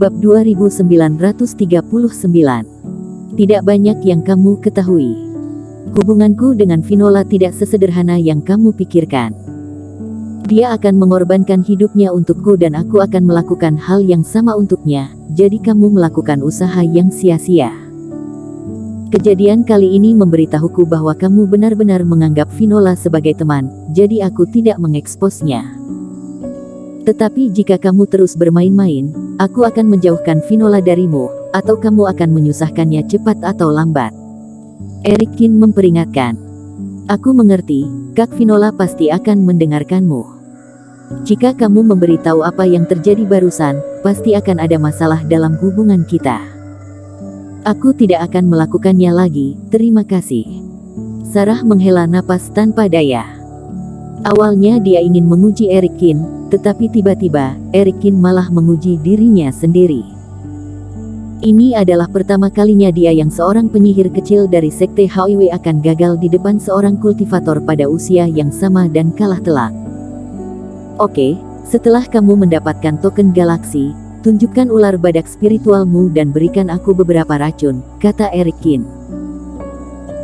Bab 2939. Tidak banyak yang kamu ketahui. Hubunganku dengan Vinola tidak sesederhana yang kamu pikirkan. Dia akan mengorbankan hidupnya untukku dan aku akan melakukan hal yang sama untuknya, jadi kamu melakukan usaha yang sia-sia. Kejadian kali ini memberitahuku bahwa kamu benar-benar menganggap Vinola sebagai teman, jadi aku tidak mengeksposnya. Tetapi jika kamu terus bermain-main, aku akan menjauhkan Vinola darimu, atau kamu akan menyusahkannya cepat atau lambat. Erikin memperingatkan. Aku mengerti, Kak Vinola pasti akan mendengarkanmu. Jika kamu memberitahu apa yang terjadi barusan, pasti akan ada masalah dalam hubungan kita. Aku tidak akan melakukannya lagi, terima kasih. Sarah menghela napas tanpa daya. Awalnya dia ingin menguji Erikin, tetapi tiba-tiba, Erikin malah menguji dirinya sendiri. Ini adalah pertama kalinya dia yang seorang penyihir kecil dari sekte HIW akan gagal di depan seorang kultivator pada usia yang sama dan kalah telak. Oke, setelah kamu mendapatkan token galaksi, tunjukkan ular badak spiritualmu dan berikan aku beberapa racun, kata Erikin.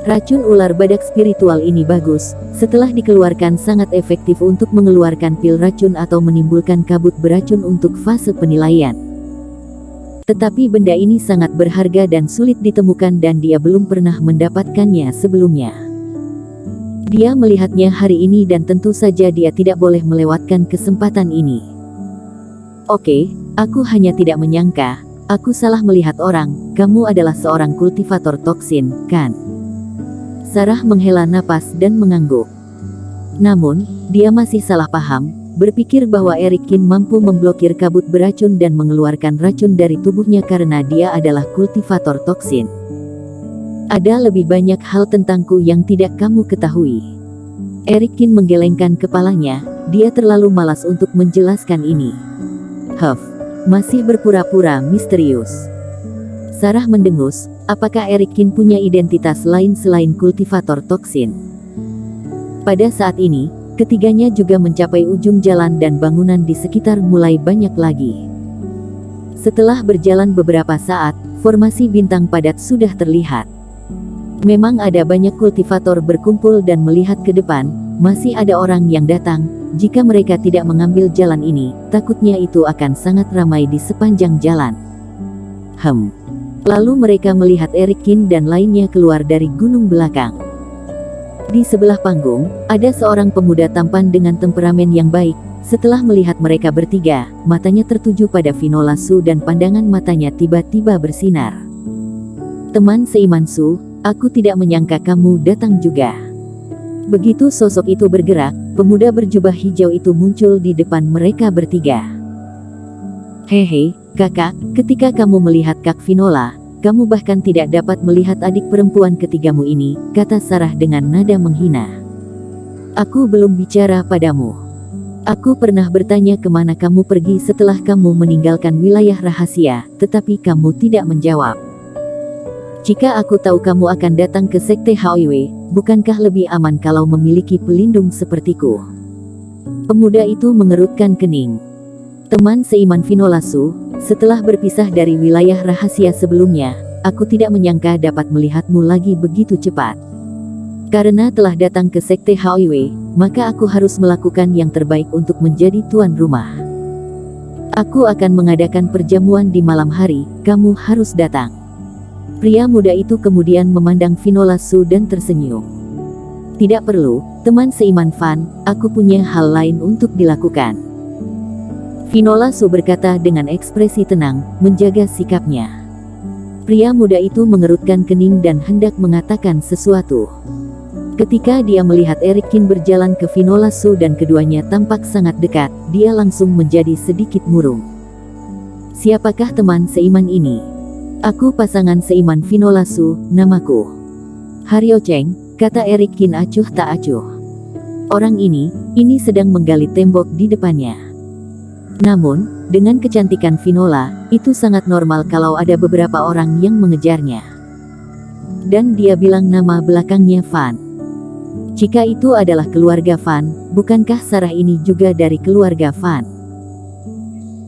Racun ular badak spiritual ini bagus, setelah dikeluarkan sangat efektif untuk mengeluarkan pil racun atau menimbulkan kabut beracun untuk fase penilaian. Tetapi benda ini sangat berharga dan sulit ditemukan dan dia belum pernah mendapatkannya sebelumnya. Dia melihatnya hari ini dan tentu saja dia tidak boleh melewatkan kesempatan ini. Oke, aku hanya tidak menyangka, aku salah melihat orang, kamu adalah seorang kultivator toksin, kan? Sarah menghela napas dan mengangguk. Namun, dia masih salah paham, berpikir bahwa Erikin mampu memblokir kabut beracun dan mengeluarkan racun dari tubuhnya karena dia adalah kultivator toksin. Ada lebih banyak hal tentangku yang tidak kamu ketahui. Erikin menggelengkan kepalanya, dia terlalu malas untuk menjelaskan ini. Huff, masih berpura-pura misterius. Sarah mendengus, apakah Erikin punya identitas lain selain kultivator toksin? Pada saat ini, ketiganya juga mencapai ujung jalan dan bangunan di sekitar mulai banyak lagi. Setelah berjalan beberapa saat, formasi bintang padat sudah terlihat. Memang ada banyak kultivator berkumpul dan melihat ke depan, masih ada orang yang datang, jika mereka tidak mengambil jalan ini, takutnya itu akan sangat ramai di sepanjang jalan. Lalu mereka melihat Erikin dan lainnya keluar dari gunung belakang. Di sebelah panggung, ada seorang pemuda tampan dengan temperamen yang baik. Setelah melihat mereka bertiga, matanya tertuju pada Vinola Su dan pandangan matanya tiba-tiba bersinar. Teman seiman Su, aku tidak menyangka kamu datang juga. Begitu sosok itu bergerak, pemuda berjubah hijau itu muncul di depan mereka bertiga. Hehe, kakak, ketika kamu melihat Kak Vinola, kamu bahkan tidak dapat melihat adik perempuan ketigamu ini, kata Sarah dengan nada menghina. Aku belum bicara padamu. Aku pernah bertanya kemana kamu pergi setelah kamu meninggalkan wilayah rahasia, tetapi kamu tidak menjawab. Jika aku tahu kamu akan datang ke sekte HIW, bukankah lebih aman kalau memiliki pelindung sepertiku? Pemuda itu mengerutkan kening. Teman seiman Vinola Su, setelah berpisah dari wilayah rahasia sebelumnya, aku tidak menyangka dapat melihatmu lagi begitu cepat. Karena telah datang ke sekte HIW, maka aku harus melakukan yang terbaik untuk menjadi tuan rumah. Aku akan mengadakan perjamuan di malam hari, kamu harus datang. Pria muda itu kemudian memandang Vinola Su dan tersenyum. Tidak perlu, teman seiman Van, aku punya hal lain untuk dilakukan. Vinola Su berkata dengan ekspresi tenang, menjaga sikapnya. Pria muda itu mengerutkan kening dan hendak mengatakan sesuatu. Ketika dia melihat Erikin berjalan ke Vinola Su dan keduanya tampak sangat dekat, dia langsung menjadi sedikit murung. Siapakah teman seiman ini? Aku pasangan seiman Vinola Su, namaku Haryo Cheng, kata Erikin acuh tak acuh. Orang ini sedang menggali tembok di depannya. Namun, dengan kecantikan Vinola, itu sangat normal kalau ada beberapa orang yang mengejarnya. Dan dia bilang nama belakangnya Van. Jika itu adalah keluarga Van, bukankah Sarah ini juga dari keluarga Van?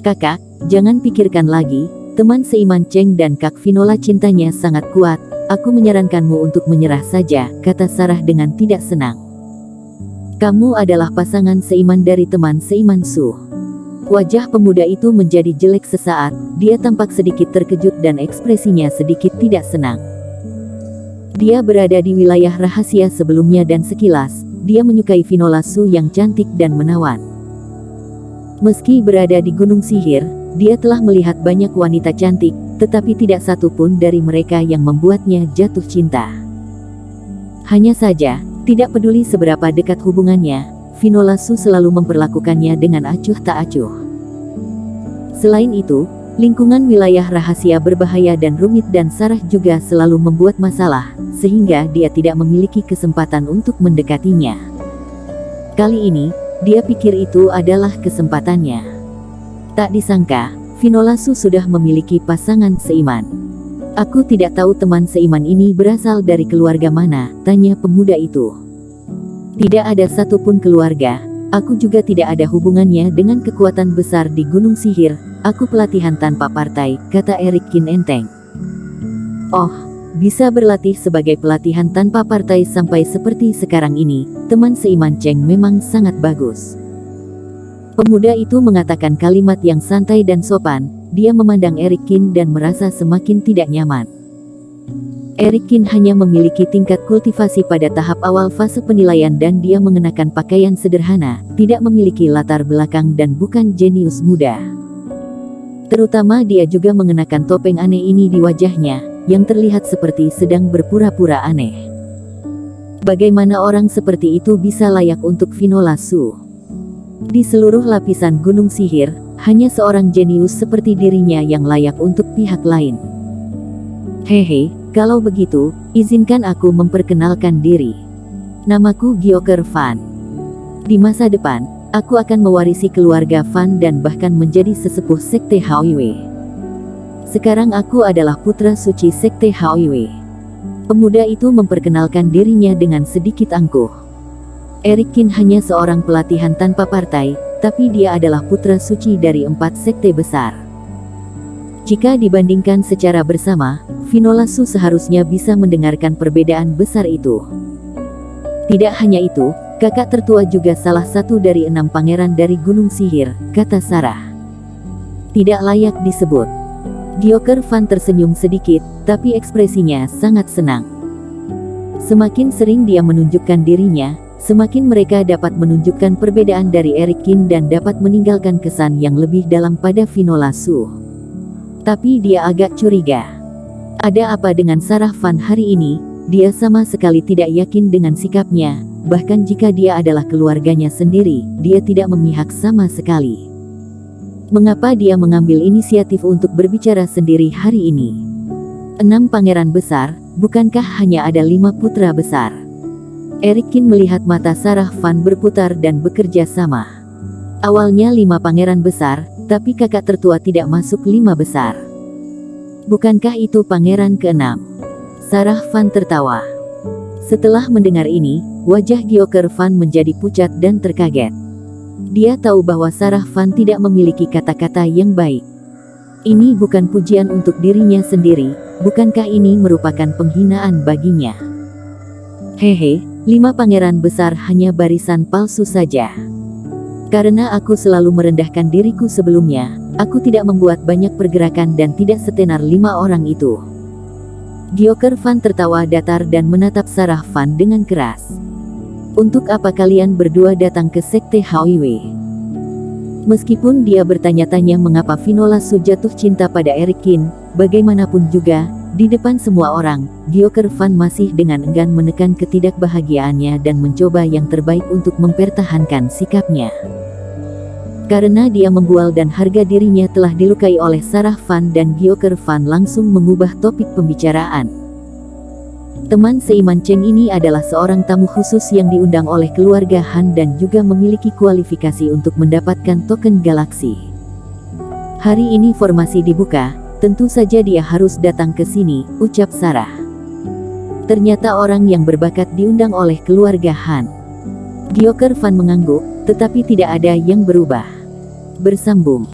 Kakak, jangan pikirkan lagi, Teman seiman Cheng dan Kak Vinola cintanya sangat kuat. Aku menyarankanmu untuk menyerah saja, kata Sarah dengan tidak senang. Kamu adalah pasangan seiman dari teman seiman Su. Wajah pemuda itu menjadi jelek sesaat, dia tampak sedikit terkejut dan ekspresinya sedikit tidak senang. Dia berada di wilayah rahasia sebelumnya dan sekilas, dia menyukai Vinola Su yang cantik dan menawan. Meski berada di Gunung Sihir, dia telah melihat banyak wanita cantik, tetapi tidak satu pun dari mereka yang membuatnya jatuh cinta. Hanya saja, tidak peduli seberapa dekat hubungannya, Vinola Su selalu memperlakukannya dengan acuh tak acuh. Selain itu, lingkungan wilayah rahasia berbahaya dan rumit dan Sarah juga selalu membuat masalah, sehingga dia tidak memiliki kesempatan untuk mendekatinya. Kali ini, dia pikir itu adalah kesempatannya. Tak disangka, Vinola Su sudah memiliki pasangan seiman. Aku tidak tahu teman seiman ini berasal dari keluarga mana, tanya pemuda itu. Tidak ada satupun keluarga, aku juga tidak ada hubungannya dengan kekuatan besar di Gunung Sihir, aku pelatihan tanpa partai, kata Eric Kin enteng. Oh, bisa berlatih sebagai pelatihan tanpa partai sampai seperti sekarang ini, teman seiman Cheng memang sangat bagus. Pemuda itu mengatakan kalimat yang santai dan sopan, dia memandang Eric Kin dan merasa semakin tidak nyaman. Eric Kin hanya memiliki tingkat kultivasi pada tahap awal fase penilaian dan dia mengenakan pakaian sederhana, tidak memiliki latar belakang dan bukan jenius muda. Terutama dia juga mengenakan topeng aneh ini di wajahnya, yang terlihat seperti sedang berpura-pura aneh. Bagaimana orang seperti itu bisa layak untuk Vinola Su? Di seluruh lapisan Gunung Sihir, hanya seorang jenius seperti dirinya yang layak untuk pihak lain. Hehe, kalau begitu, izinkan aku memperkenalkan diri. Namaku Gyoker Fan. Di masa depan, aku akan mewarisi keluarga Fan dan bahkan menjadi sesepuh Sekte Haoyue. Sekarang aku adalah putra suci Sekte Haoyue. Pemuda itu memperkenalkan dirinya dengan sedikit angkuh. Eric Kin hanya seorang pelatihan tanpa partai, tapi dia adalah putra suci dari 4 sekte besar. Jika dibandingkan secara bersama, Vinola Su seharusnya bisa mendengarkan perbedaan besar itu. Tidak hanya itu, kakak tertua juga salah satu dari 6 pangeran dari Gunung Sihir, kata Sarah. Tidak layak disebut. Gyoker Fan tersenyum sedikit, tapi ekspresinya sangat senang. Semakin sering dia menunjukkan dirinya, semakin mereka dapat menunjukkan perbedaan dari Eric Kin dan dapat meninggalkan kesan yang lebih dalam pada Vinola Su. Tapi dia agak curiga. Ada apa dengan Sarah Fan hari ini? Dia sama sekali tidak yakin dengan sikapnya, bahkan jika dia adalah keluarganya sendiri, dia tidak memihak sama sekali. Mengapa dia mengambil inisiatif untuk berbicara sendiri hari ini? 6 pangeran besar, bukankah hanya ada 5 putra besar? Eric Kin melihat mata Sarah Fan berputar dan bekerja sama. Awalnya 5 pangeran besar, tapi kakak tertua tidak masuk 5 besar. Bukankah itu pangeran ke-6? Sarah Fan tertawa. Setelah mendengar ini, wajah Gyoker Fan menjadi pucat dan terkaget. Dia tahu bahwa Sarah Fan tidak memiliki kata-kata yang baik. Ini bukan pujian untuk dirinya sendiri, bukankah ini merupakan penghinaan baginya? Hehe, 5 pangeran besar hanya barisan palsu saja. Karena aku selalu merendahkan diriku sebelumnya, aku tidak membuat banyak pergerakan dan tidak setenar 5 orang itu. Gyoker Fan tertawa datar dan menatap Sarah Fan dengan keras. Untuk apa kalian berdua datang ke Sekte Haoyue? Meskipun dia bertanya-tanya mengapa Vinola Su jatuh cinta pada Eric Kin, bagaimanapun juga, di depan semua orang, Gyoker Fan masih dengan enggan menekan ketidakbahagiaannya dan mencoba yang terbaik untuk mempertahankan sikapnya. Karena dia membual dan harga dirinya telah dilukai oleh Sarah Fan dan Gyoker Fan langsung mengubah topik pembicaraan. Teman seiman Cheng ini adalah seorang tamu khusus yang diundang oleh keluarga Han dan juga memiliki kualifikasi untuk mendapatkan token galaksi. Hari ini formasi dibuka, tentu saja dia harus datang ke sini, ucap Sarah. Ternyata orang yang berbakat diundang oleh keluarga Han. Gyoker Fan mengangguk, tetapi tidak ada yang berubah. Bersambung.